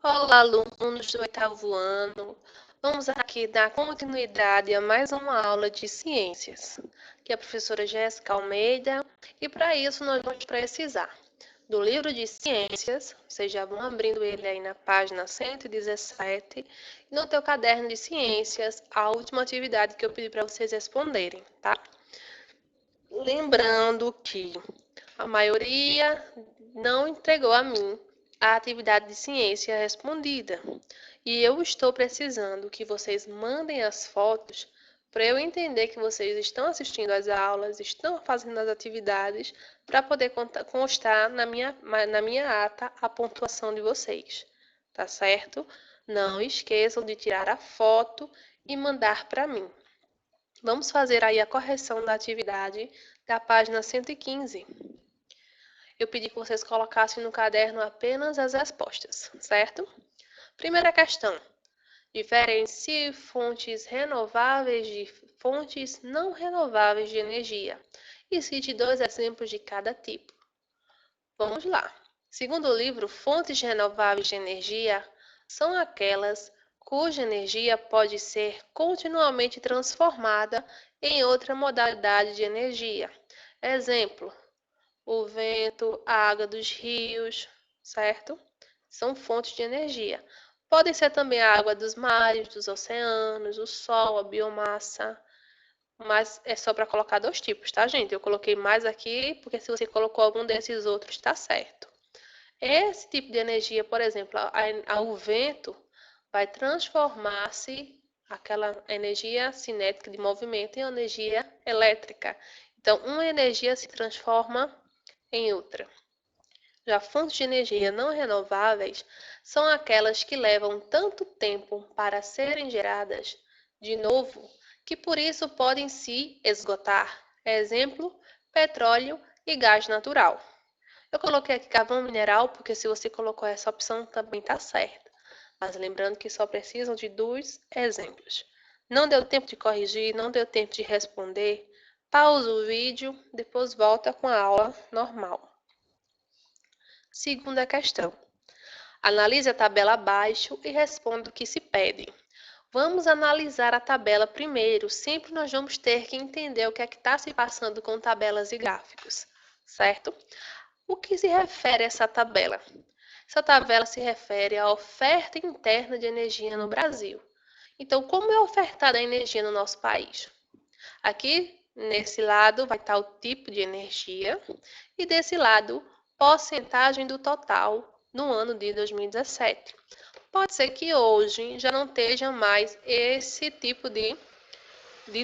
Olá, alunos do oitavo ano. Vamos aqui dar continuidade a mais uma aula de ciências, que é a professora Jéssica Almeida, e para isso nós vamos precisar do livro de ciências, vocês já vão abrindo ele aí na página 117, e no teu caderno de ciências, a última atividade que eu pedi para vocês responderem, tá? Lembrando que a maioria não entregou a mim a atividade de ciência respondida. E eu estou precisando que vocês mandem as fotos para eu entender que vocês estão assistindo às aulas, estão fazendo as atividades, para poder constar na minha ata a pontuação de vocês. Tá certo? Não esqueçam de tirar a foto e mandar para mim. Vamos fazer aí a correção da atividade da página 115. Eu pedi que vocês colocassem no caderno apenas as respostas, certo? Primeira questão. Diferencie fontes renováveis de fontes não renováveis de energia e cite 2 exemplos de cada tipo. Vamos lá. Segundo o livro, fontes renováveis de energia são aquelas cuja energia pode ser continuamente transformada em outra modalidade de energia. Exemplo: o vento, a água dos rios, certo? São fontes de energia. Podem ser também a água dos mares, dos oceanos, o sol, a biomassa. Mas é só para colocar 2 tipos, tá, gente? Eu coloquei mais aqui, porque se você colocou algum desses outros, tá certo. Esse tipo de energia, por exemplo, o vento vai transformar-se aquela energia cinética de movimento em energia elétrica. Então, uma energia se transforma em outra. Já fontes de energia não renováveis são aquelas que levam tanto tempo para serem geradas de novo que por isso podem se esgotar. Exemplo: petróleo e gás natural. Eu coloquei aqui carvão mineral porque se você colocou essa opção também está certo. Mas lembrando que só precisam de 2 exemplos. Não deu tempo de corrigir, não deu tempo de responder? Pausa o vídeo, depois volta com a aula normal. Segunda questão. Analise a tabela abaixo e responda o que se pede. Vamos analisar a tabela primeiro. Sempre nós vamos ter que entender o que é que está se passando com tabelas e gráficos, certo? O que se refere a essa tabela? Essa tabela se refere à oferta interna de energia no Brasil. Então, como é ofertada a energia no nosso país? Aqui, nesse lado, vai estar o tipo de energia e desse lado, porcentagem do total no ano de 2017. Pode ser que hoje já não esteja mais esse tipo de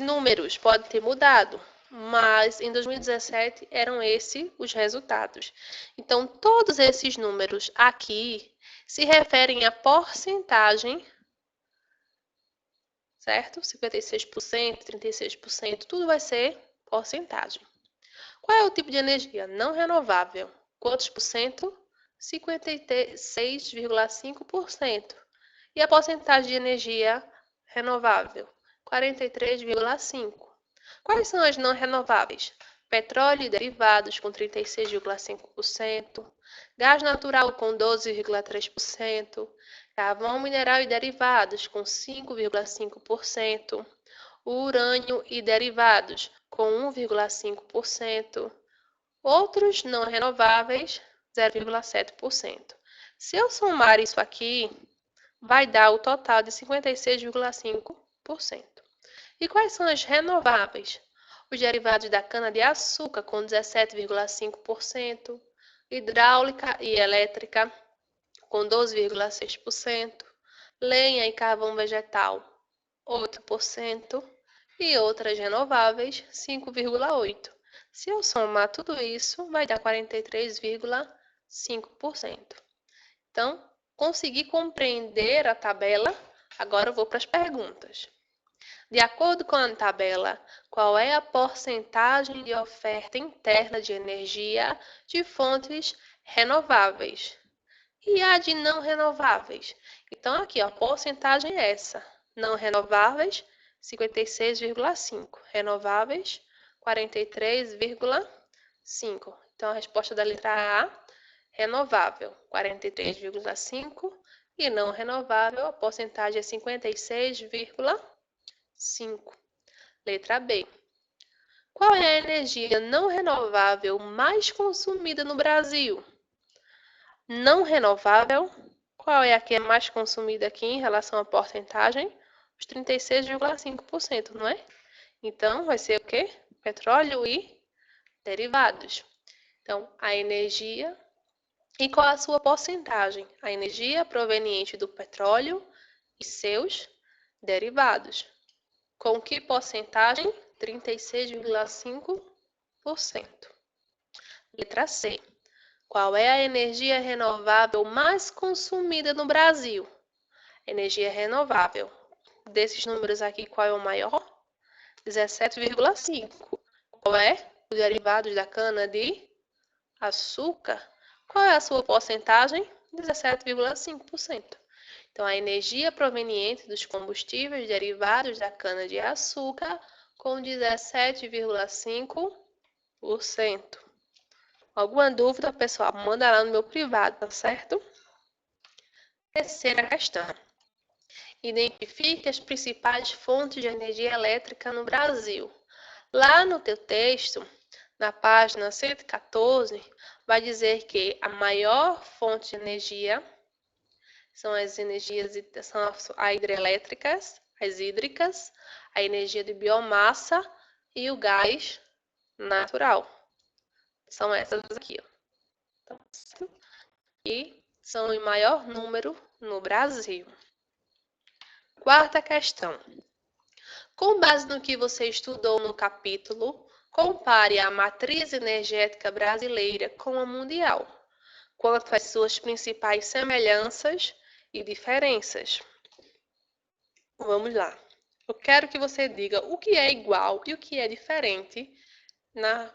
números, pode ter mudado, mas em 2017 eram esses os resultados. Então, todos esses números aqui se referem à porcentagem, certo? 56%, 36%, tudo vai ser porcentagem. Qual é o tipo de energia não renovável? Quantos por cento? 56,5%. E a porcentagem de energia renovável? 43,5%. Quais são as não renováveis? Petróleo e derivados com 36,5%, gás natural com 12,3%, carvão mineral e derivados com 5,5%, urânio e derivados com 1,5%, outros não renováveis 0,7%. Se eu somar isso aqui, vai dar o total de 56,5%. E quais são as renováveis? Os derivados da cana-de-açúcar com 17,5%, hidráulica e elétrica com 12,6%, lenha e carvão vegetal 8% e outras renováveis 5,8%. Se eu somar tudo isso, vai dar 43,5%. Então, consegui compreender a tabela? Agora eu vou para as perguntas. De acordo com a tabela, qual é a porcentagem de oferta interna de energia de fontes renováveis? E a de não renováveis? Então, aqui, a porcentagem é essa. Não renováveis, 56,5%. Renováveis, 43,5%. Então, a resposta da letra A, renovável, 43,5%. e não renovável, a porcentagem é 56,5%. Letra B. Qual é a energia não renovável mais consumida no Brasil? Não renovável, qual é a que é mais consumida aqui em relação à porcentagem? Os 36,5%, não é? Então, vai ser o quê? Petróleo e derivados. Então, a energia. E qual a sua porcentagem? A energia proveniente do petróleo e seus derivados. Com que porcentagem? 36,5%. Letra C. Qual é a energia renovável mais consumida no Brasil? Energia renovável. Desses números aqui, qual é o maior? 17,5%. Qual é? Os derivados da cana de açúcar. Qual é a sua porcentagem? 17,5%. Então, a energia proveniente dos combustíveis derivados da cana-de-açúcar com 17,5%. Alguma dúvida, pessoal? Manda lá no meu privado, tá certo? Terceira questão. Identifique as principais fontes de energia elétrica no Brasil. Lá no teu texto, na página 114, vai dizer que a maior fonte de energia são as energias hidrelétricas, as hídricas, a energia de biomassa e o gás natural. São essas aqui, ó. E são em maior número no Brasil. Quarta questão. Com base no que você estudou no capítulo, compare a matriz energética brasileira com a mundial, quanto às suas principais semelhanças e diferenças. Vamos lá. Eu quero que você diga o que é igual e o que é diferente na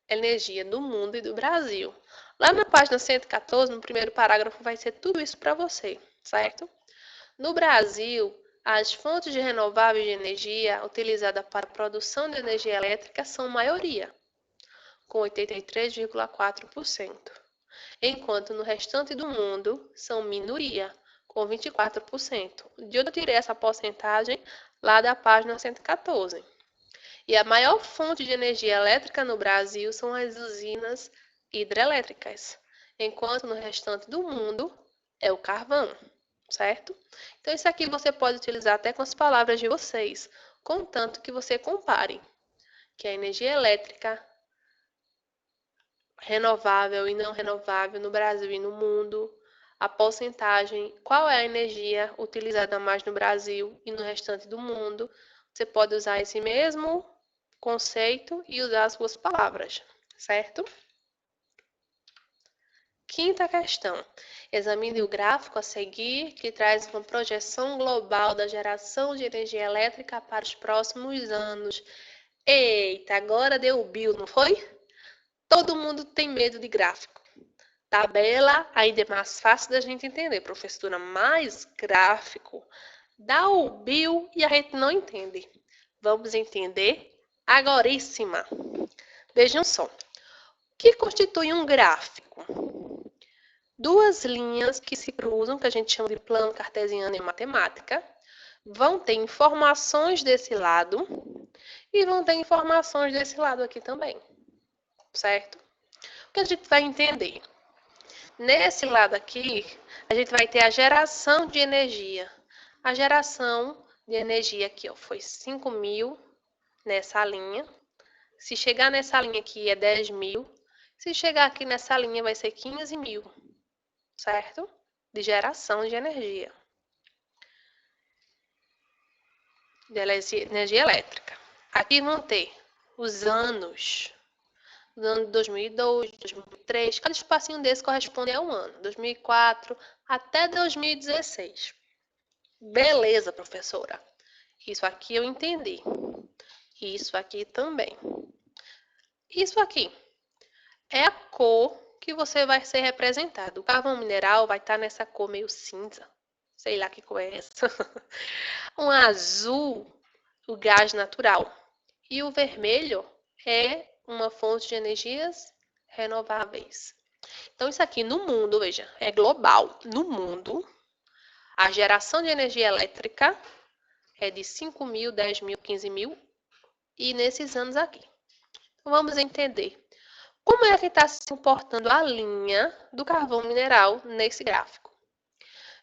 energia do mundo e do Brasil. Lá na página 114, no primeiro parágrafo, vai ser tudo isso para você, certo? No Brasil, as fontes de renováveis de energia utilizadas para a produção de energia elétrica são maioria, com 83,4%, enquanto no restante do mundo são minoria, com 24%. De onde eu tirei essa porcentagem? Lá da página 114. E a maior fonte de energia elétrica no Brasil são as usinas hidrelétricas, enquanto no restante do mundo é o carvão, certo? Então, isso aqui você pode utilizar até com as palavras de vocês, contanto que você compare, que a energia elétrica renovável e não renovável no Brasil e no mundo, a porcentagem, qual é a energia utilizada mais no Brasil e no restante do mundo. Você pode usar esse mesmo conceito e usar as suas palavras, certo? Quinta questão. Examine o gráfico a seguir, que traz uma projeção global da geração de energia elétrica para os próximos anos. Eita, agora deu o bill, não foi? Todo mundo tem medo de gráfico. Tabela ainda é mais fácil da gente entender, professora, mas gráfico dá o bill e a gente não entende. Vamos entender agoríssima. Vejam só. O que constitui um gráfico? Duas linhas que se cruzam, que a gente chama de plano cartesiano em matemática, vão ter informações desse lado e vão ter informações desse lado aqui também, certo? O que a gente vai entender? Nesse lado aqui, a gente vai ter a geração de energia. A geração de energia aqui, ó, foi 5.000 nessa linha. Se chegar nessa linha aqui é 10.000. Se chegar aqui nessa linha vai ser 15.000, certo? De geração de energia. De energia elétrica. Aqui vão ter os anos. No ano de 2002, 2003, cada espacinho desse corresponde a um ano. 2004 até 2016. Beleza, professora. Isso aqui eu entendi. Isso aqui também. Isso aqui é a cor que você vai ser representado. O carvão mineral vai estar nessa cor meio cinza. Sei lá que cor é essa. Um azul, o gás natural. E o vermelho é uma fonte de energias renováveis. Então, isso aqui no mundo, veja, é global. No mundo, A geração de energia elétrica é de 5 mil, 10 mil, 15 mil e nesses anos aqui. Então, vamos entender como é que está se comportando a linha do carvão mineral nesse gráfico.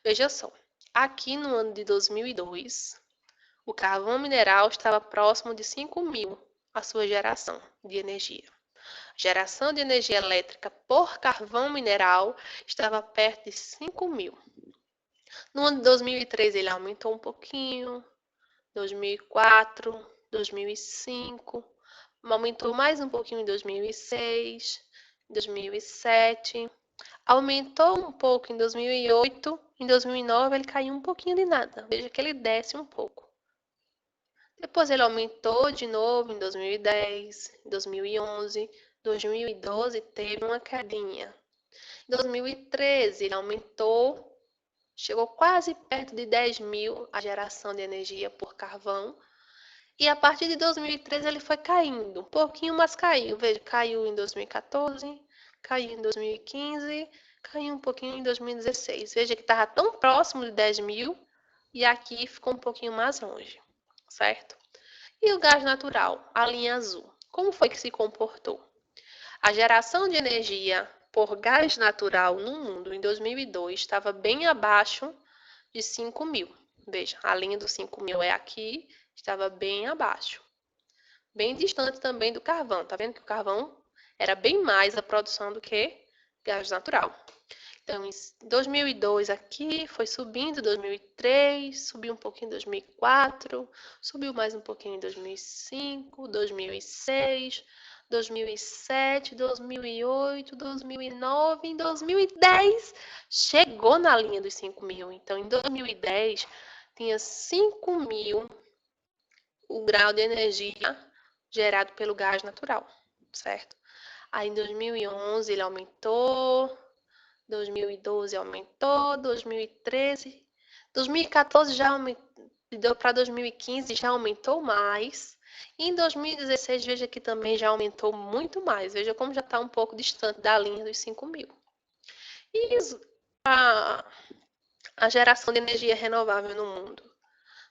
Veja só, aqui no ano de 2002, o carvão mineral estava próximo de 5 mil, a sua geração de energia. A geração de energia elétrica por carvão mineral estava perto de 5 mil. No ano de 2003 ele aumentou um pouquinho, 2004, 2005, aumentou mais um pouquinho em 2006, 2007, aumentou um pouco em 2008, em 2009 ele caiu um pouquinho de nada, veja que ele desce um pouco. Depois ele aumentou de novo em 2010, 2011, 2012 teve uma quedinha. Em 2013 ele aumentou, chegou quase perto de 10 mil a geração de energia por carvão. E a partir de 2013 ele foi caindo, um pouquinho, mas caiu. Veja, caiu em 2014, caiu em 2015, caiu um pouquinho em 2016. Veja que estava tão próximo de 10 mil e aqui ficou um pouquinho mais longe, certo? E o gás natural, a linha azul, como foi que se comportou? A geração de energia por gás natural no mundo em 2002 estava bem abaixo de 5 mil. Veja, a linha dos 5 mil é aqui, estava bem abaixo. Bem distante também do carvão. Tá vendo que o carvão era bem mais a produção do que gás natural. Então, em 2002 aqui, foi subindo, 2003, subiu um pouquinho em 2004, subiu mais um pouquinho em 2005, 2006, 2007, 2008, 2009, em 2010 chegou na linha dos 5 mil. Então, em 2010 tinha 5 mil o grau de energia gerado pelo gás natural, certo? Aí em 2011 ele aumentou, 2012 aumentou, 2013, 2014 já aumentou, deu para 2015 já aumentou mais. E em 2016, veja que também já aumentou muito mais. Veja como já está um pouco distante da linha dos 5 mil. E a geração de energia renovável no mundo?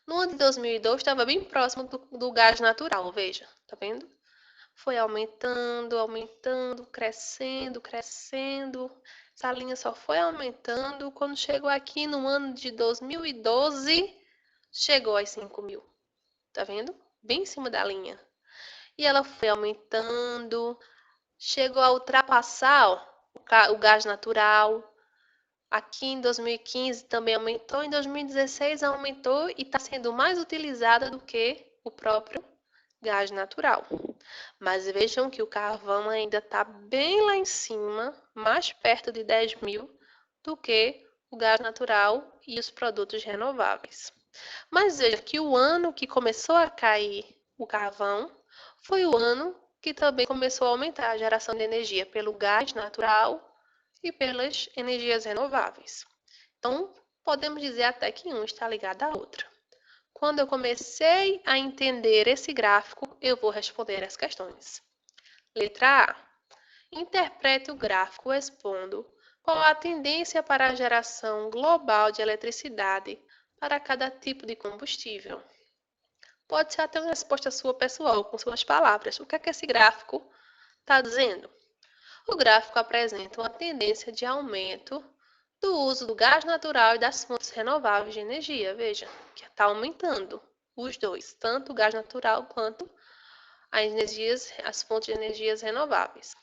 No ano de 2002 estava bem próximo do gás natural, veja, tá vendo? Foi aumentando, aumentando, crescendo, crescendo. Essa linha só foi aumentando. Quando chegou aqui no ano de 2012, chegou aos 5 mil. Tá vendo? Bem em cima da linha. E ela foi aumentando, chegou a ultrapassar ó, o gás natural. Aqui em 2015 também aumentou, em 2016 aumentou e está sendo mais utilizada do que o próprio gás natural. Mas vejam que o carvão ainda está bem lá em cima, mais perto de 10 mil, do que o gás natural e os produtos renováveis. Mas veja que o ano que começou a cair o carvão foi o ano que também começou a aumentar a geração de energia pelo gás natural e pelas energias renováveis. Então, podemos dizer até que um está ligado ao outro. Quando eu comecei a entender esse gráfico, eu vou responder as questões. Letra A. Interprete o gráfico expondo qual a tendência para a geração global de eletricidade para cada tipo de combustível. Pode ser até uma resposta sua pessoal, com suas palavras. O que é que esse gráfico está dizendo? O gráfico apresenta uma tendência de aumento do uso do gás natural e das fontes renováveis de energia. Veja, que está aumentando os dois, tanto o gás natural quanto as fontes de energias renováveis,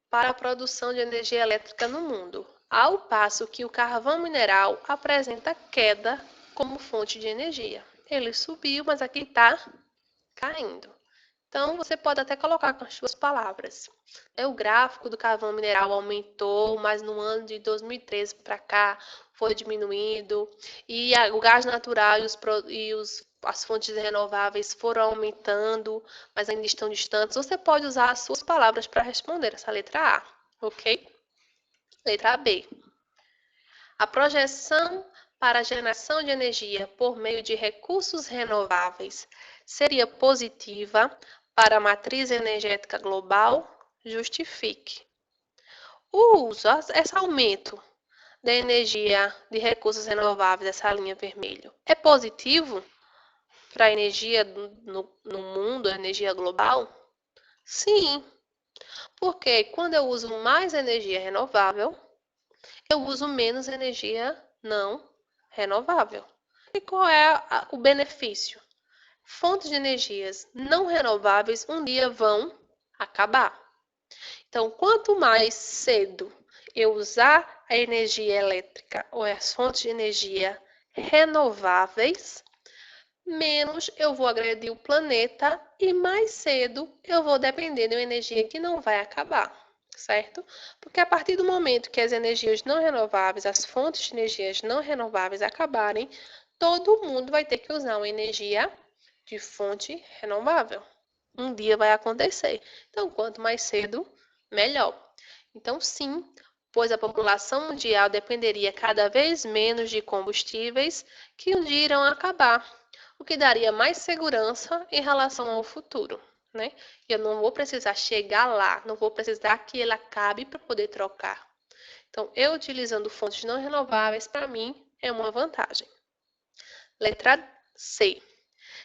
para a produção de energia elétrica no mundo, ao passo que o carvão mineral apresenta queda como fonte de energia. Ele subiu, mas aqui está caindo. Então, você pode até colocar com as suas palavras. O gráfico do carvão mineral aumentou, mas no ano de 2013 para cá foi diminuindo. E o gás natural e as fontes renováveis foram aumentando, mas ainda estão distantes. Você pode usar as suas palavras para responder essa letra A, ok? Letra B. A projeção para a geração de energia por meio de recursos renováveis seria positiva para a matriz energética global? Justifique. Esse aumento da energia de recursos renováveis, essa linha vermelha, é positivo para a energia no mundo, a energia global? Sim, porque quando eu uso mais energia renovável, eu uso menos energia não renovável. E qual é o benefício? Fontes de energias não renováveis um dia vão acabar. Então, quanto mais cedo eu usar a energia elétrica ou as fontes de energia renováveis, menos eu vou agredir o planeta e mais cedo eu vou depender de uma energia que não vai acabar, certo? Porque a partir do momento que as energias não renováveis, as fontes de energias não renováveis acabarem, todo mundo vai ter que usar uma energia de fonte renovável. Um dia vai acontecer. Então, quanto mais cedo, melhor. Então, sim, pois a população mundial dependeria cada vez menos de combustíveis que um dia irão acabar, o que daria mais segurança em relação ao futuro, né? Eu não vou precisar chegar lá, não vou precisar que ele acabe para poder trocar. Então, eu utilizando fontes não renováveis, para mim, é uma vantagem. Letra C.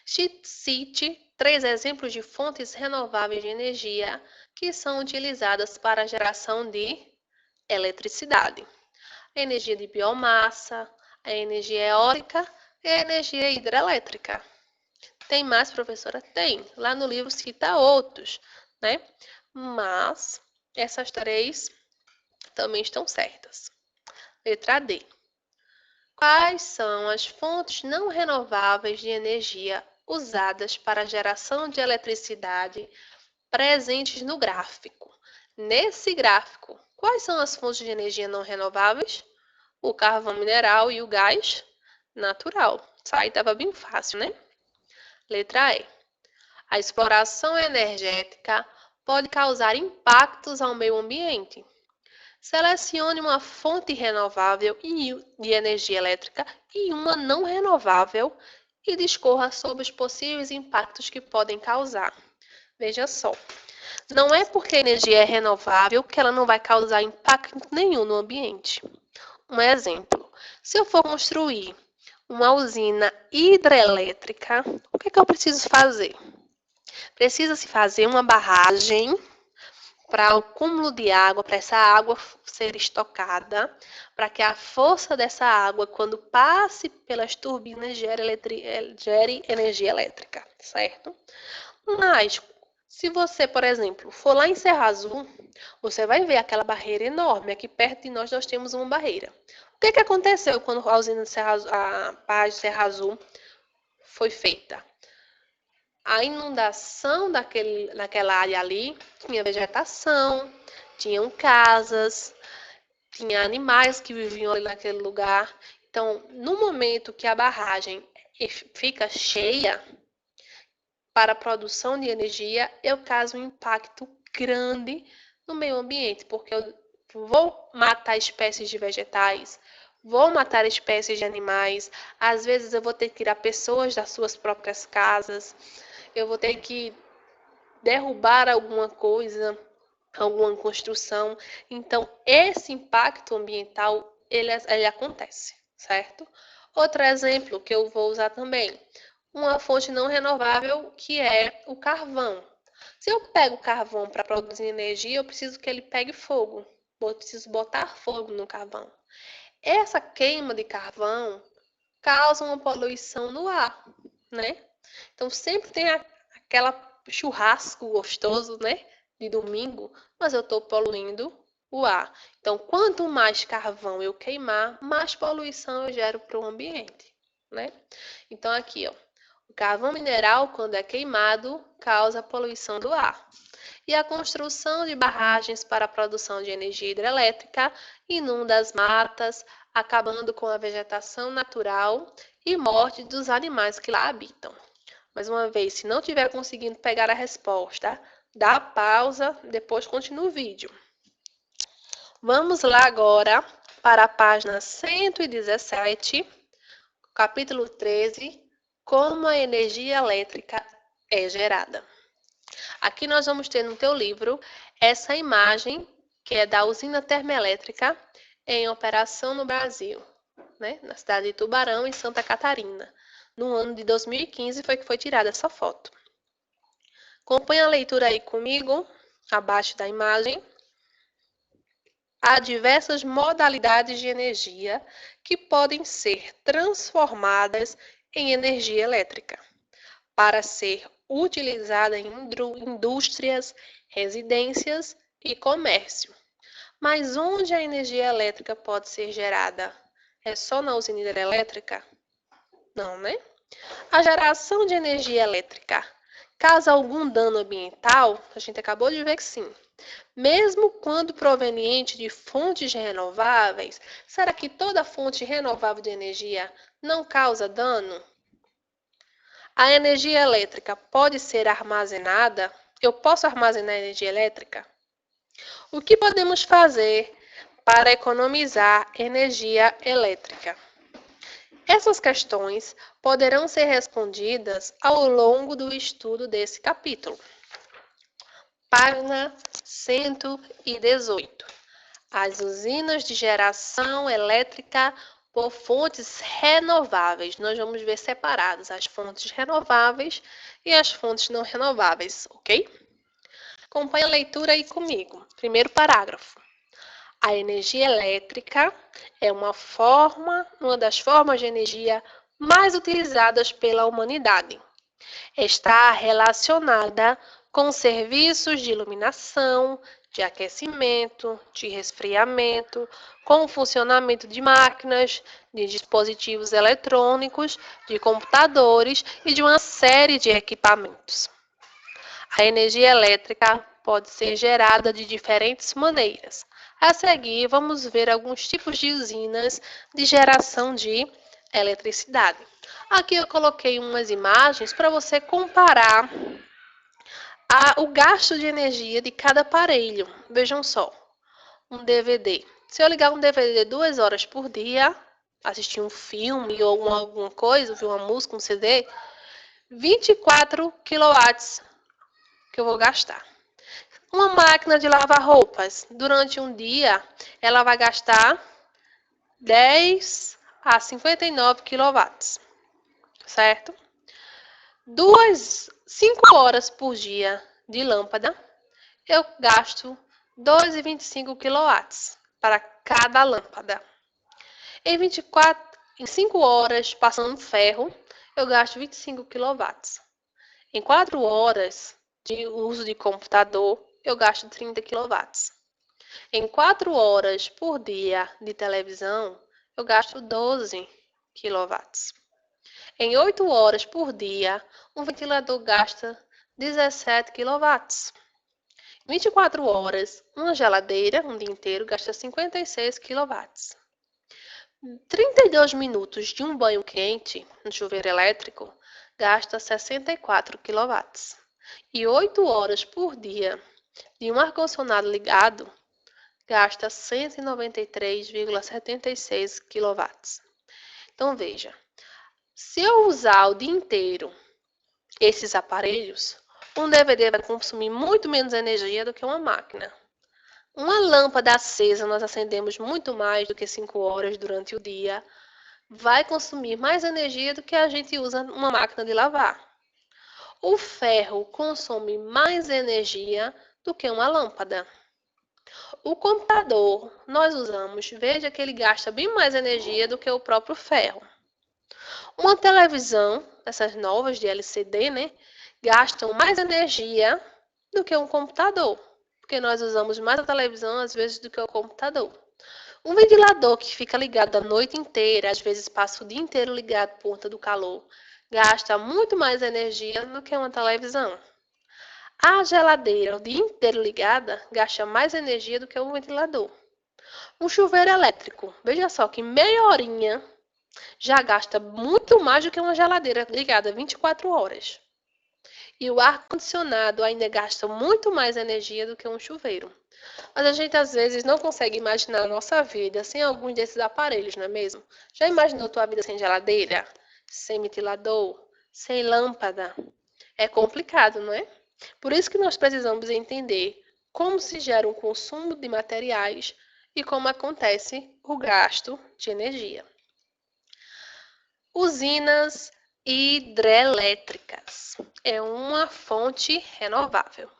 Cite 3 exemplos de fontes renováveis de energia que são utilizadas para a geração de eletricidade. A energia de biomassa, a energia eólica e a energia hidrelétrica. Tem mais, professora? Tem. Lá no livro cita outros, né? Mas essas 3 também estão certas. Letra D. Quais são as fontes não renováveis de energia usadas para a geração de eletricidade presentes no gráfico? Nesse gráfico, quais são as fontes de energia não renováveis? O carvão mineral e o gás natural. Isso aí estava bem fácil, né? Letra E. A exploração energética pode causar impactos ao meio ambiente. Selecione uma fonte renovável de energia elétrica e uma não renovável e discorra sobre os possíveis impactos que podem causar. Veja só, não é porque a energia é renovável que ela não vai causar impacto nenhum no ambiente. Um exemplo, se eu for construir uma usina hidrelétrica, o que eu preciso fazer? Precisa-se fazer uma barragem para o cúmulo de água, para essa água ser estocada, para que a força dessa água, quando passe pelas turbinas, gere energia elétrica, certo? Mas, se você, por exemplo, for lá em Serra Azul, você vai ver aquela barreira enorme. Aqui perto de nós temos uma barreira. O que aconteceu quando a usina de Serra Azul, a barragem de Serra Azul foi feita? A inundação daquela área ali tinha vegetação, tinham casas, tinha animais que viviam ali naquele lugar. Então, no momento que a barragem fica cheia para a produção de energia, eu causo um impacto grande no meio ambiente, porque eu vou matar espécies de vegetais, vou matar espécies de animais, às vezes eu vou ter que tirar pessoas das suas próprias casas, eu vou ter que derrubar alguma coisa, alguma construção. Então, esse impacto ambiental, ele acontece, certo? Outro exemplo que eu vou usar também, uma fonte não renovável que é o carvão. Se eu pego carvão para produzir energia, eu preciso que ele pegue fogo. Eu preciso botar fogo no carvão. Essa queima de carvão causa uma poluição no ar, né? Então sempre tem aquela churrasco gostoso, né? De domingo, mas eu estou poluindo o ar. Então, quanto mais carvão eu queimar, mais poluição eu gero para o ambiente, né? Então, aqui, ó, o carvão mineral, quando é queimado, causa poluição do ar. E a construção de barragens para a produção de energia hidrelétrica inunda as matas, acabando com a vegetação natural e morte dos animais que lá habitam. Mais uma vez, se não estiver conseguindo pegar a resposta, dá pausa, depois continua o vídeo. Vamos lá agora para a página 117, capítulo 13, como a energia elétrica é gerada. Aqui nós vamos ter no teu livro essa imagem, que é da usina termoelétrica em operação no Brasil, né? Na cidade de Tubarão, em Santa Catarina. No ano de 2015 foi que foi tirada essa foto. Acompanhe a leitura aí comigo, abaixo da imagem. Há diversas modalidades de energia que podem ser transformadas em energia elétrica para ser utilizada em indústrias, residências e comércio. Mas onde a energia elétrica pode ser gerada? É só na usina hidrelétrica? Não, né? A geração de energia elétrica causa algum dano ambiental? A gente acabou de ver que sim. Mesmo quando proveniente de fontes renováveis, será que toda fonte renovável de energia não causa dano? A energia elétrica pode ser armazenada? Eu posso armazenar energia elétrica? O que podemos fazer para economizar energia elétrica? Essas questões poderão ser respondidas ao longo do estudo desse capítulo. Página 118. As usinas de geração elétrica por fontes renováveis. Nós vamos ver separadas as fontes renováveis e as fontes não renováveis, ok? Acompanhe a leitura aí comigo. Primeiro parágrafo. A energia elétrica é uma das formas de energia mais utilizadas pela humanidade. Está relacionada com serviços de iluminação, de aquecimento, de resfriamento, com o funcionamento de máquinas, de dispositivos eletrônicos, de computadores e de uma série de equipamentos. A energia elétrica pode ser gerada de diferentes maneiras. A seguir, vamos ver alguns tipos de usinas de geração de eletricidade. Aqui eu coloquei umas imagens para você comparar o gasto de energia de cada aparelho. Vejam só, um DVD. Se eu ligar um DVD 2 horas por dia, assistir um filme ou alguma coisa, ouvir uma música, um CD, 24 quilowatts que eu vou gastar. Uma máquina de lavar roupas, durante um dia, ela vai gastar 10 a 59 quilowatts, certo? 5 horas por dia de lâmpada, eu gasto 2,25 quilowatts para cada lâmpada. Em 5 horas passando ferro, eu gasto 25 quilowatts. Em 4 horas de uso de computador, eu gasto 30 quilowatts. Em 4 horas por dia de televisão, eu gasto 12 quilowatts. Em 8 horas por dia, um ventilador gasta 17 quilowatts. Em 24 horas, uma geladeira, um dia inteiro, gasta 56 quilowatts. 32 minutos de um banho quente, no chuveiro elétrico, gasta 64 quilowatts. E 8 horas por dia de um ar-condicionado ligado, gasta 193,76 quilowatts. Então, veja, se eu usar o dia inteiro esses aparelhos, um DVD vai consumir muito menos energia do que uma máquina. Uma lâmpada acesa, nós acendemos muito mais do que 5 horas durante o dia, vai consumir mais energia do que a gente usa uma máquina de lavar. O ferro consome mais energia do que uma lâmpada. O computador, nós usamos, veja que ele gasta bem mais energia do que o próprio ferro. Uma televisão, essas novas de LCD, né, gastam mais energia do que um computador, porque nós usamos mais a televisão às vezes do que o computador. Um ventilador que fica ligado a noite inteira, às vezes passa o dia inteiro ligado por conta do calor, gasta muito mais energia do que uma televisão. A geladeira, o dia inteiro ligada, gasta mais energia do que um ventilador. Um chuveiro elétrico, veja só que meia horinha já gasta muito mais do que uma geladeira ligada 24 horas. E o ar-condicionado ainda gasta muito mais energia do que um chuveiro. Mas a gente às vezes não consegue imaginar a nossa vida sem alguns desses aparelhos, não é mesmo? Já imaginou tua vida sem geladeira, sem ventilador, sem lâmpada? É complicado, não é? Por isso que nós precisamos entender como se gera um consumo de materiais e como acontece o gasto de energia. Usinas hidrelétricas é uma fonte renovável.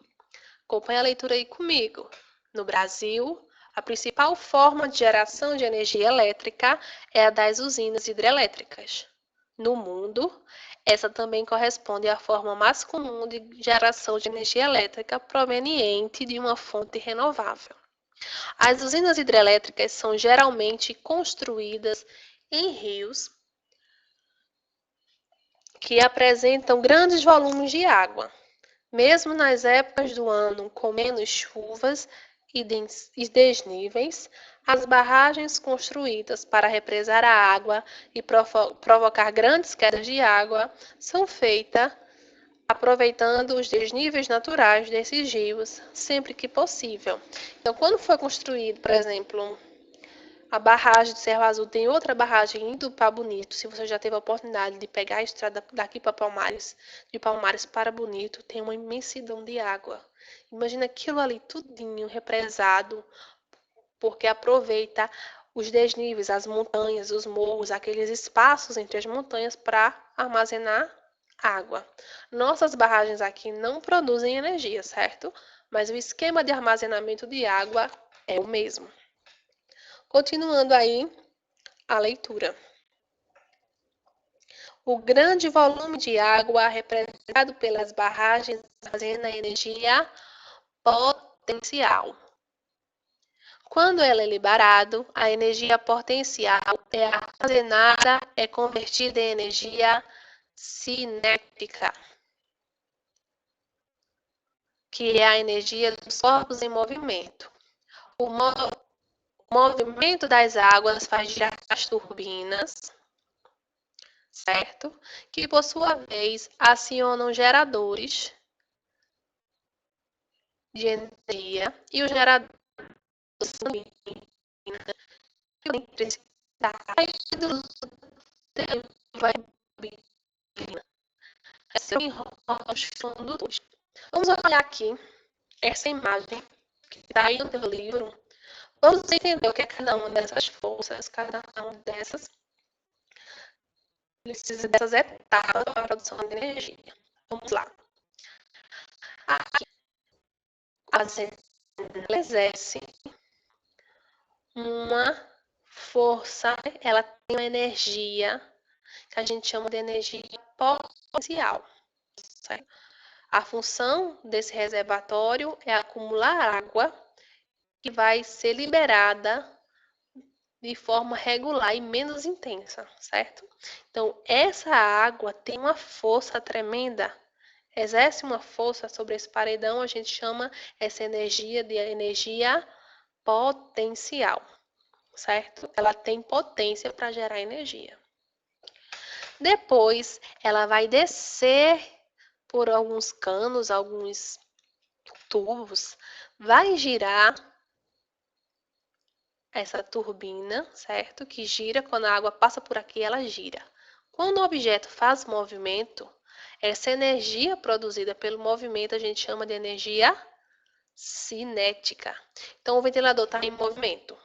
Acompanhe a leitura aí comigo. No Brasil, a principal forma de geração de energia elétrica é a das usinas hidrelétricas. No mundo, essa também corresponde à forma mais comum de geração de energia elétrica proveniente de uma fonte renovável. As usinas hidrelétricas são geralmente construídas em rios que apresentam grandes volumes de água. Mesmo nas épocas do ano com menos chuvas e desníveis, as barragens construídas para represar a água e provocar grandes quedas de água são feitas aproveitando os desníveis naturais desses rios sempre que possível. Então, quando foi construído, por exemplo, a barragem de Cerro Azul, tem outra barragem indo para Bonito. Se você já teve a oportunidade de pegar a estrada daqui para Palmares, de Palmares para Bonito, tem uma imensidão de água. Imagina aquilo ali tudinho represado, porque aproveita os desníveis, as montanhas, os morros, aqueles espaços entre as montanhas para armazenar água. Nossas barragens aqui não produzem energia, certo? Mas o esquema de armazenamento de água é o mesmo. Continuando aí a leitura. O grande volume de água representado pelas barragens armazena energia potencial. Quando ela é liberada, a energia potencial é armazenada, é convertida em energia cinética, que é a energia dos corpos em movimento. O movimento das águas faz girar as turbinas, certo? Que, por sua vez, acionam geradores de energia e os geradores Vamos olhar aqui essa imagem que está aí no teu livro. Vamos entender o que é cada uma dessas forças, cada uma dessas precisa dessas etapas para a produção de energia. Vamos lá. Aqui, a central exerce uma força, ela tem uma energia que a gente chama de energia potencial. Certo? A função desse reservatório é acumular água que vai ser liberada de forma regular e menos intensa, certo? Então, essa água tem uma força tremenda, exerce uma força sobre esse paredão, a gente chama essa energia de energia potencial, certo? Ela tem potência para gerar energia. Depois, ela vai descer por alguns canos, alguns tubos, vai girar essa turbina, certo? Que gira, quando a água passa por aqui, ela gira. Quando o objeto faz movimento, essa energia produzida pelo movimento a gente chama de energia cinética. Então, o ventilador está em movimento.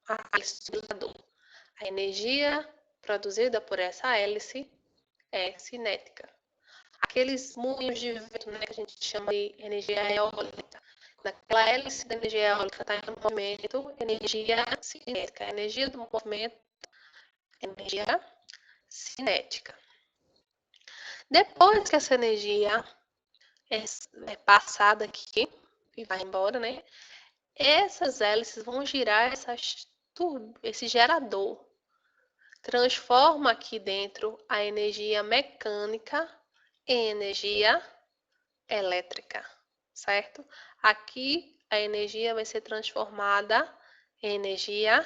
A energia produzida por essa hélice é cinética. Aqueles moinhos de vento, né, que a gente chama de energia eólica. Naquela hélice da energia eólica está em movimento, energia cinética. A energia do movimento é energia cinética. Depois que essa energia é passada aqui e vai embora, né? Essas hélices vão girar esse gerador. Transforma aqui dentro a energia mecânica em energia elétrica, certo? Aqui a energia vai ser transformada em energia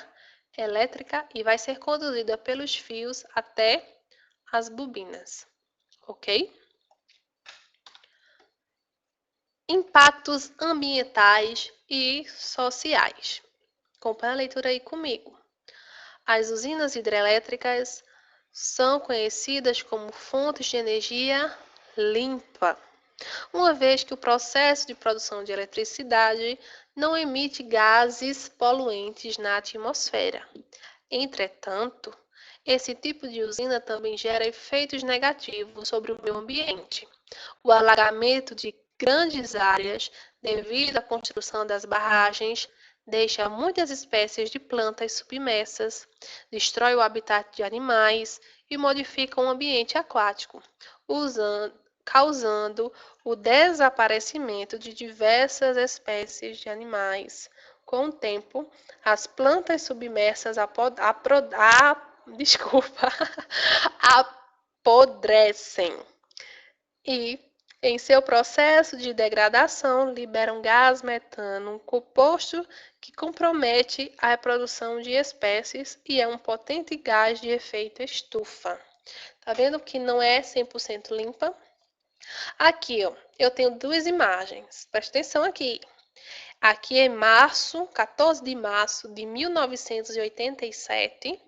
elétrica e vai ser conduzida pelos fios até as bobinas, ok? Impactos ambientais e sociais. Acompanhe a leitura aí comigo. As usinas hidrelétricas são conhecidas como fontes de energia limpa, uma vez que o processo de produção de eletricidade não emite gases poluentes na atmosfera. Entretanto, esse tipo de usina também gera efeitos negativos sobre o meio ambiente. O alagamento de grandes áreas devido à construção das barragens deixa muitas espécies de plantas submersas, destrói o habitat de animais e modifica o ambiente aquático, causando o desaparecimento de diversas espécies de animais. Com o tempo, as plantas submersas desculpa, apodrecem e, em seu processo de degradação, liberam gás metano, um composto que compromete a reprodução de espécies e é um potente gás de efeito estufa. Tá vendo que não é 100% limpa? Aqui, ó, eu tenho duas imagens. Presta atenção aqui. Aqui é março, 14 de março de 1987.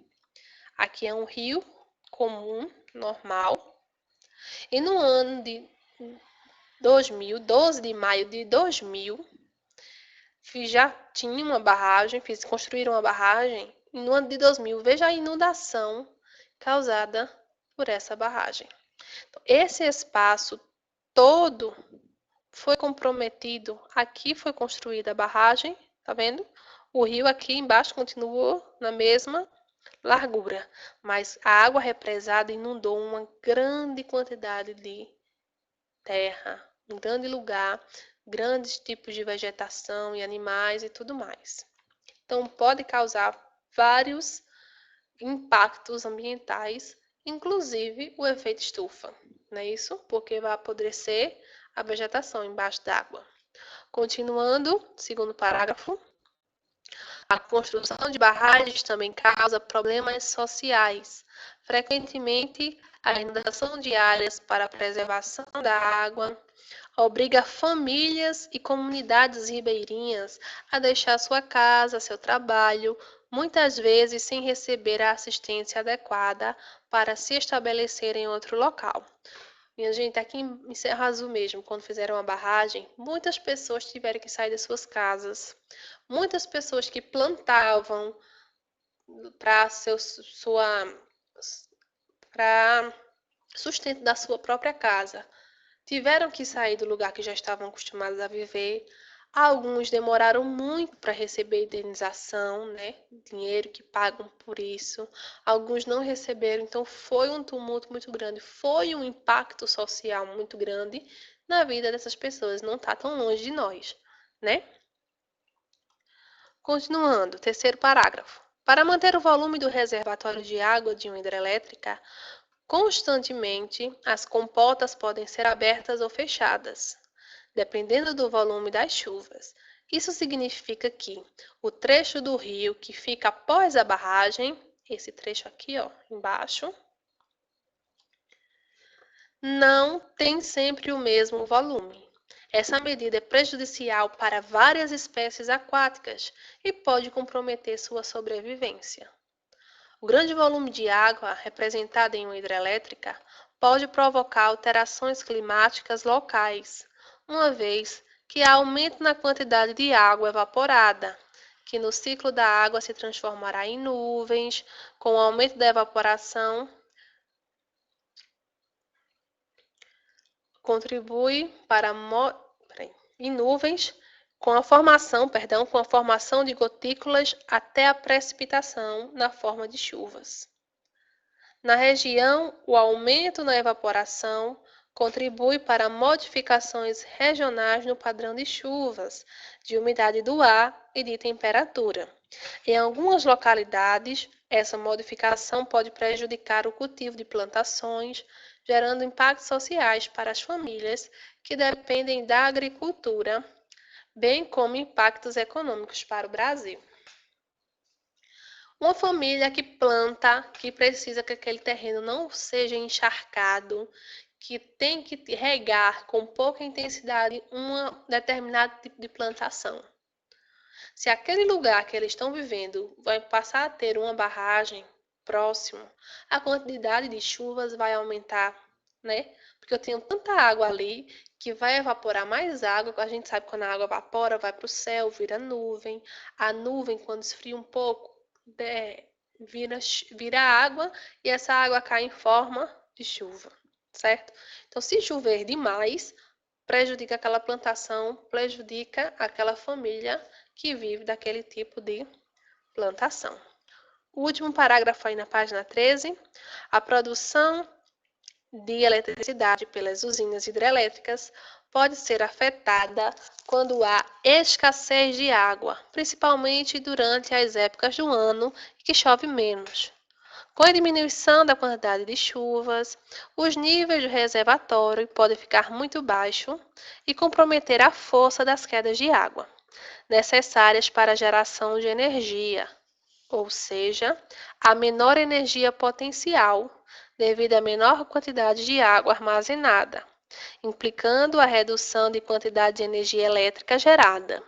Aqui é um rio comum, normal. E no ano de 2000, 12 de maio de 2000, já tinha uma barragem, construíram uma barragem. E no ano de 2000, veja a inundação causada por essa barragem. Então, esse espaço todo foi comprometido. Aqui foi construída a barragem, tá vendo? O rio aqui embaixo continuou na mesma largura, mas a água represada inundou uma grande quantidade de terra, um grande lugar, grandes tipos de vegetação e animais e tudo mais. Então, pode causar vários impactos ambientais, inclusive o efeito estufa, não é isso? Porque vai apodrecer a vegetação embaixo d'água. Continuando, segundo parágrafo, a construção de barragens também causa problemas sociais. Frequentemente, a inundação de áreas para a preservação da água obriga famílias e comunidades ribeirinhas a deixar sua casa, seu trabalho, muitas vezes sem receber a assistência adequada para se estabelecer em outro local. Minha gente, aqui em Serra Azul mesmo, quando fizeram a barragem, muitas pessoas tiveram que sair das suas casas. Muitas pessoas que plantavam para para sustento da sua própria casa, tiveram que sair do lugar que já estavam acostumados a viver. Alguns demoraram muito para receber indenização, né? Dinheiro que pagam por isso. Alguns não receberam, então foi um tumulto muito grande, foi um impacto social muito grande na vida dessas pessoas. Não está tão longe de nós, né? Continuando, terceiro parágrafo. Para manter o volume do reservatório de água de uma hidrelétrica, constantemente, as comportas podem ser abertas ou fechadas, dependendo do volume das chuvas. Isso significa que o trecho do rio que fica após a barragem, esse trecho aqui, ó, embaixo, não tem sempre o mesmo volume. Essa medida é prejudicial para várias espécies aquáticas e pode comprometer sua sobrevivência. O grande volume de água representado em uma hidrelétrica pode provocar alterações climáticas locais, uma vez que há aumento na quantidade de água evaporada, que no ciclo da água se transformará em nuvens, com o aumento da evaporação, contribui para em nuvens com a formação de gotículas até a precipitação na forma de chuvas. Na região, o aumento na evaporação contribui para modificações regionais no padrão de chuvas, de umidade do ar e de temperatura. Em algumas localidades, essa modificação pode prejudicar o cultivo de plantações, gerando impactos sociais para as famílias que dependem da agricultura, bem como impactos econômicos para o Brasil. Uma família que planta, que precisa que aquele terreno não seja encharcado, que tem que regar com pouca intensidade um determinado tipo de plantação. Se aquele lugar que eles estão vivendo vai passar a ter uma barragem próximo, a quantidade de chuvas vai aumentar né? Porque eu tenho tanta água ali que vai evaporar mais água. A gente sabe que quando a água evapora, vai para o céu, vira nuvem. A nuvem, quando esfria um pouco, vira água e essa água cai em forma de chuva, certo? Então, se chover demais, prejudica aquela plantação, prejudica aquela família que vive daquele tipo de plantação. O último parágrafo aí na página 13, a produção de eletricidade pelas usinas hidrelétricas pode ser afetada quando há escassez de água, principalmente durante as épocas do ano em que chove menos. Com a diminuição da quantidade de chuvas, os níveis do reservatório podem ficar muito baixos e comprometer a força das quedas de água, necessárias para a geração de energia, ou seja, a menor energia potencial devido à menor quantidade de água armazenada, implicando a redução de quantidade de energia elétrica gerada.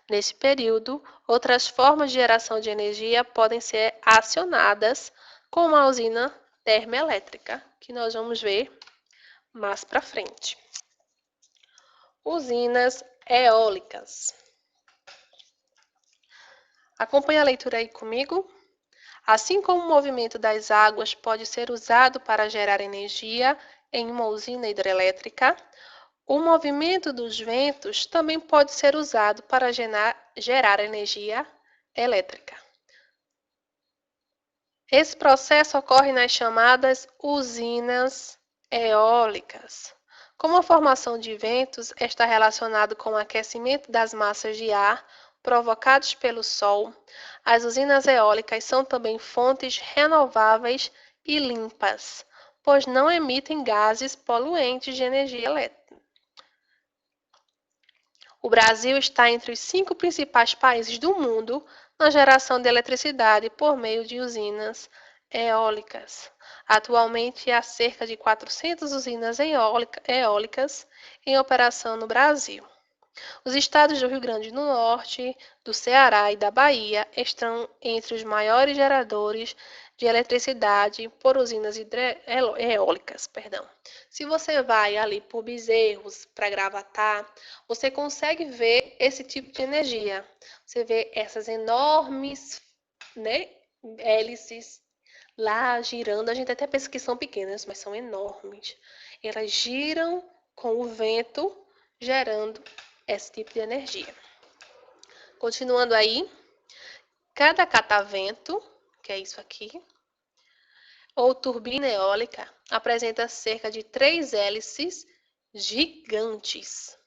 Nesse período, outras formas de geração de energia podem ser acionadas, como a usina termoelétrica, que nós vamos ver mais para frente. Usinas eólicas. Acompanhe a leitura aí comigo. Assim como o movimento das águas pode ser usado para gerar energia em uma usina hidrelétrica, o movimento dos ventos também pode ser usado para gerar energia elétrica. Esse processo ocorre nas chamadas usinas eólicas. Como a formação de ventos está relacionada com o aquecimento das massas de ar provocados pelo Sol, as usinas eólicas são também fontes renováveis e limpas, pois não emitem gases poluentes de energia elétrica. O Brasil está entre os 5 principais países do mundo na geração de eletricidade por meio de usinas eólicas. Atualmente, há cerca de 400 usinas eólicas em operação no Brasil. Os estados do Rio Grande do Norte, do Ceará e da Bahia estão entre os maiores geradores de eletricidade por usinas eólicas. Se você vai ali por Bezerros, para Gravatá, você consegue ver esse tipo de energia. Você vê essas enormes, né, hélices lá girando. A gente até pensa que são pequenas, mas são enormes. Elas giram com o vento, gerando esse tipo de energia. Continuando aí, cada catavento, que é isso aqui, ou turbina eólica, apresenta cerca de 3 hélices gigantes.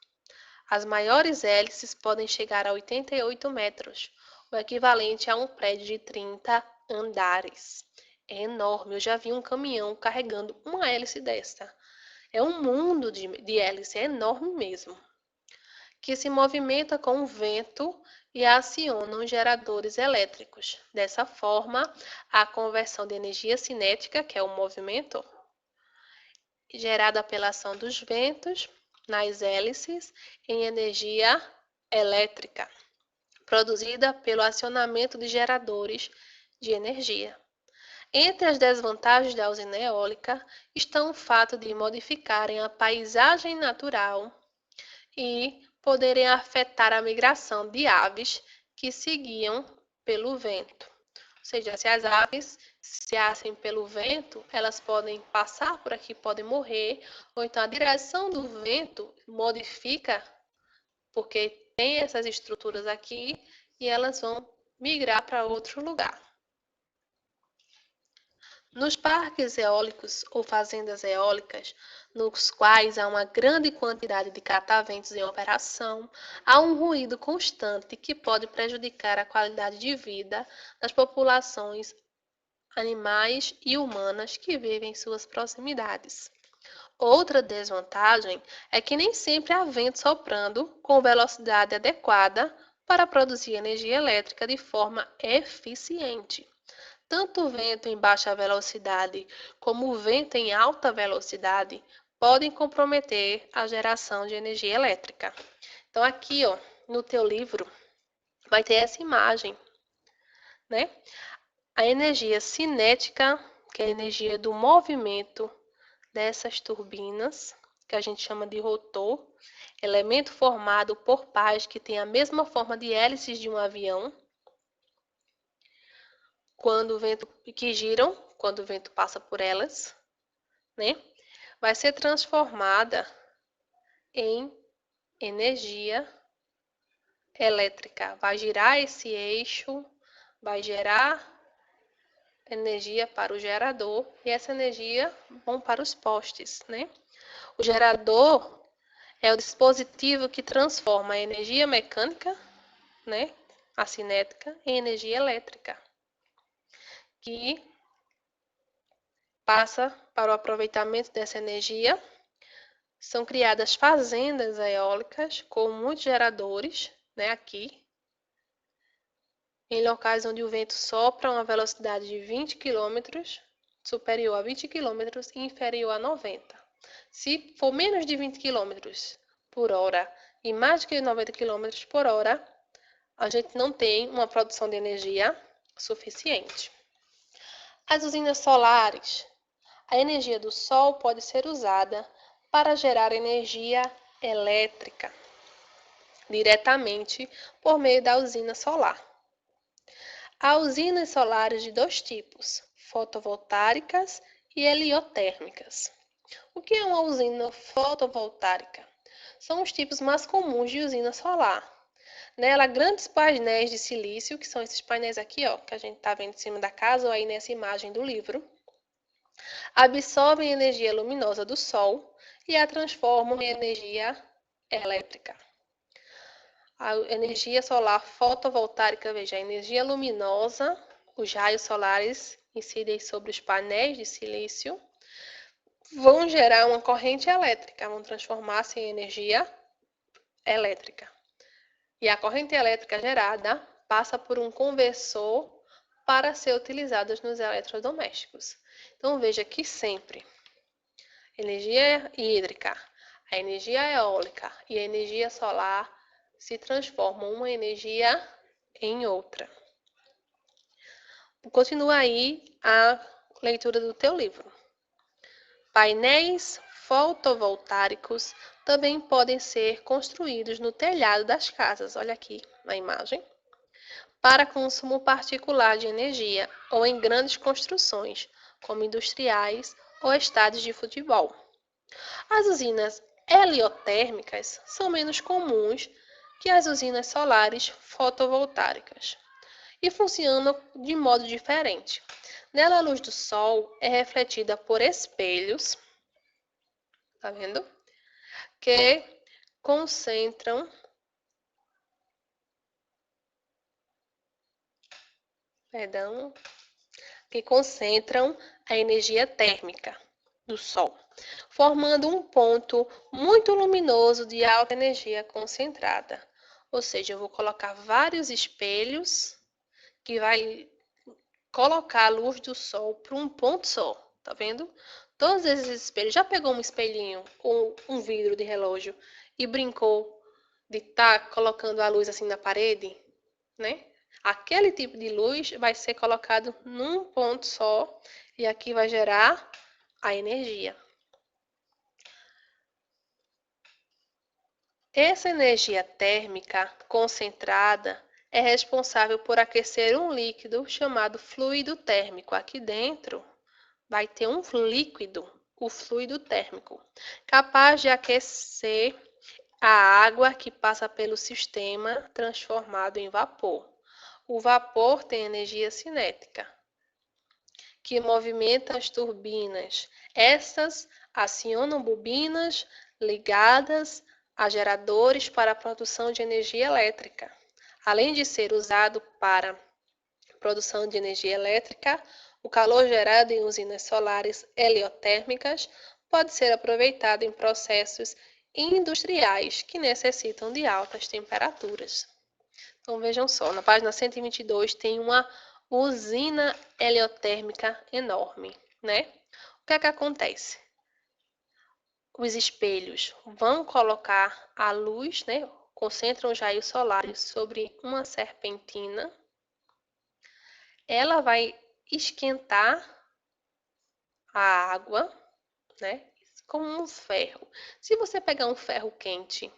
As maiores hélices podem chegar a 88 metros, o equivalente a um prédio de 30 andares. É enorme, eu já vi um caminhão carregando uma hélice dessa. É um mundo de hélice, é enorme mesmo, que se movimenta com o vento e acionam geradores elétricos. Dessa forma, a conversão de energia cinética, que é o movimento, gerada pela ação dos ventos nas hélices, em energia elétrica, produzida pelo acionamento de geradores de energia. Entre as desvantagens da usina eólica estão o fato de modificarem a paisagem natural e poderem afetar a migração de aves que seguiam pelo vento. Ou seja, se as aves se assem pelo vento, elas podem passar por aqui, podem morrer, ou então a direção do vento modifica, porque tem essas estruturas aqui, e elas vão migrar para outro lugar. Nos parques eólicos ou fazendas eólicas, nos quais há uma grande quantidade de cataventos em operação, há um ruído constante que pode prejudicar a qualidade de vida das populações animais e humanas que vivem em suas proximidades. Outra desvantagem é que nem sempre há vento soprando com velocidade adequada para produzir energia elétrica de forma eficiente. Tanto o vento em baixa velocidade como o vento em alta velocidade podem comprometer a geração de energia elétrica. Então aqui, ó, no teu livro vai ter essa imagem, né? A energia cinética, que é a energia do movimento dessas turbinas, que a gente chama de rotor, elemento formado por pás que tem a mesma forma de hélices de um avião, quando o vento que giram, quando o vento passa por elas, né? Vai ser transformada em energia elétrica. Vai girar esse eixo, vai gerar energia para o gerador e essa energia vão para os postes, né? O gerador é o dispositivo que transforma a energia mecânica, né, a cinética, em energia elétrica, que passa para o aproveitamento dessa energia. São criadas fazendas eólicas com muitos geradores, né, aqui, em locais onde o vento sopra a uma velocidade de 20 km, superior a 20 km e inferior a 90. Se for menos de 20 km por hora e mais de 90 km por hora, a gente não tem uma produção de energia suficiente. As usinas solares. A energia do sol pode ser usada para gerar energia elétrica diretamente por meio da usina solar. Há usinas solares de dois tipos, fotovoltaicas e heliotérmicas. O que é uma usina fotovoltaica? São os tipos mais comuns de usina solar. Nela, grandes painéis de silício, que são esses painéis aqui, ó, que a gente está vendo em cima da casa ou aí nessa imagem do livro, absorvem energia luminosa do sol e a transformam em energia elétrica. A energia solar fotovoltaica, veja, a energia luminosa, os raios solares incidem sobre os painéis de silício, vão gerar uma corrente elétrica, vão transformar-se em energia elétrica. E a corrente elétrica gerada passa por um conversor para ser utilizada nos eletrodomésticos. Então veja que sempre energia hídrica, a energia eólica e a energia solar se transformam uma energia em outra. Continua aí a leitura do teu livro. Painéis fotovoltaicos também podem ser construídos no telhado das casas, olha aqui na imagem, para consumo particular de energia ou em grandes construções, como industriais ou estádios de futebol. As usinas heliotérmicas são menos comuns que as usinas solares fotovoltaicas e funcionam de modo diferente. Nela, a luz do sol é refletida por espelhos, tá vendo? Que concentram a energia térmica do sol, formando um ponto muito luminoso de alta energia concentrada. Ou seja, eu vou colocar vários espelhos que vai colocar a luz do sol para um ponto só, tá vendo? Todos esses espelhos, já pegou um espelhinho ou um vidro de relógio e brincou de estar colocando a luz assim na parede, né? Aquele tipo de luz vai ser colocado num ponto só e aqui vai gerar a energia. Essa energia térmica concentrada é responsável por aquecer um líquido chamado fluido térmico. Aqui dentro vai ter um líquido, o fluido térmico, capaz de aquecer a água que passa pelo sistema transformado em vapor. O vapor tem energia cinética, que movimenta as turbinas. Essas acionam bobinas ligadas a geradores para a produção de energia elétrica. Além de ser usado para produção de energia elétrica, o calor gerado em usinas solares heliotérmicas pode ser aproveitado em processos industriais que necessitam de altas temperaturas. Então vejam só, na página 122 tem uma usina heliotérmica enorme, né? O que é que acontece? Os espelhos vão colocar a luz, né? Concentram os raios solares sobre uma serpentina. Ela vai esquentar a água, né? Como um ferro. Se você pegar um ferro quente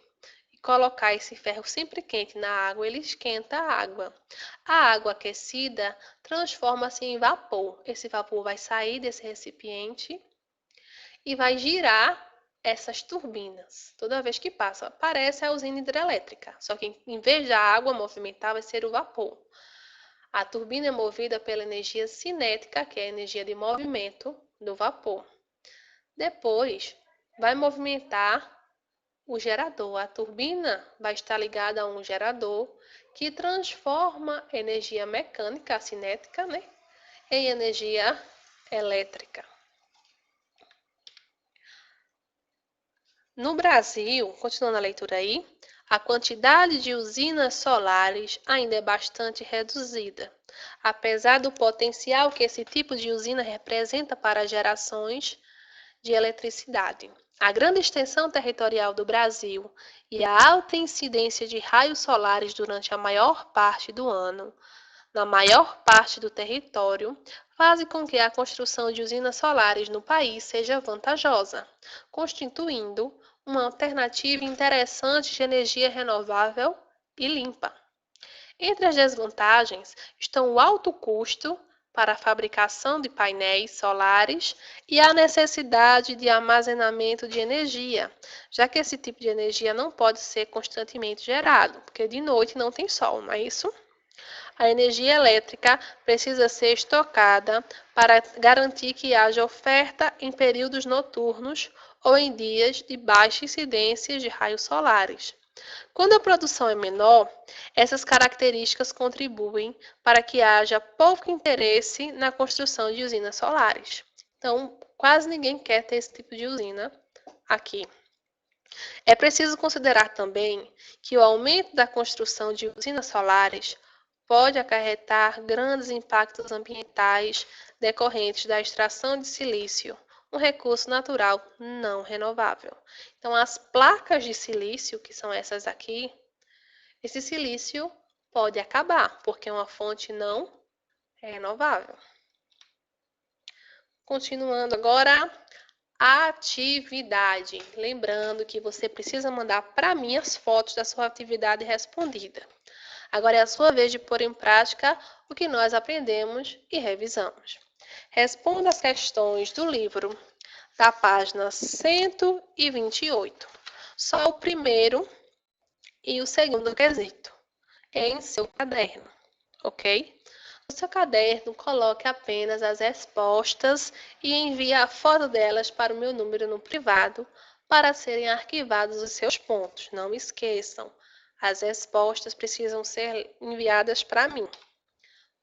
e colocar esse ferro sempre quente na água, ele esquenta a água. A água aquecida transforma-se em vapor. Esse vapor vai sair desse recipiente e vai girar essas turbinas. Toda vez que passa, parece a usina hidrelétrica, só que em vez da água movimentar, vai ser o vapor. A turbina é movida pela energia cinética, que é a energia de movimento do vapor. Depois, vai movimentar o gerador. A turbina vai estar ligada a um gerador que transforma energia mecânica, cinética, né, em energia elétrica. No Brasil, continuando a leitura aí, a quantidade de usinas solares ainda é bastante reduzida, apesar do potencial que esse tipo de usina representa para gerações de eletricidade. A grande extensão territorial do Brasil e a alta incidência de raios solares durante a maior parte do ano, na maior parte do território, fazem com que a construção de usinas solares no país seja vantajosa, constituindo uma alternativa interessante de energia renovável e limpa. Entre as desvantagens estão o alto custo para a fabricação de painéis solares e a necessidade de armazenamento de energia, já que esse tipo de energia não pode ser constantemente gerado, porque de noite não tem sol, não é isso? A energia elétrica precisa ser estocada para garantir que haja oferta em períodos noturnos ou em dias de baixa incidência de raios solares. Quando a produção é menor, essas características contribuem para que haja pouco interesse na construção de usinas solares. Então, quase ninguém quer ter esse tipo de usina aqui. É preciso considerar também que o aumento da construção de usinas solares pode acarretar grandes impactos ambientais decorrentes da extração de silício, um recurso natural não renovável. Então, as placas de silício, que são essas aqui, esse silício pode acabar, porque é uma fonte não renovável. Continuando agora, atividade. Lembrando que você precisa mandar para mim as fotos da sua atividade respondida. Agora é a sua vez de pôr em prática o que nós aprendemos e revisamos. Responda as questões do livro da página 128. Só o primeiro e o segundo quesito em seu caderno, ok? No seu caderno, coloque apenas as respostas e envie a foto delas para o meu número no privado para serem arquivados os seus pontos. Não esqueçam, as respostas precisam ser enviadas para mim.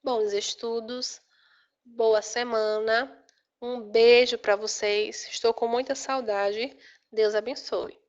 Bons estudos, boa semana, um beijo para vocês. Estou com muita saudade. Deus abençoe.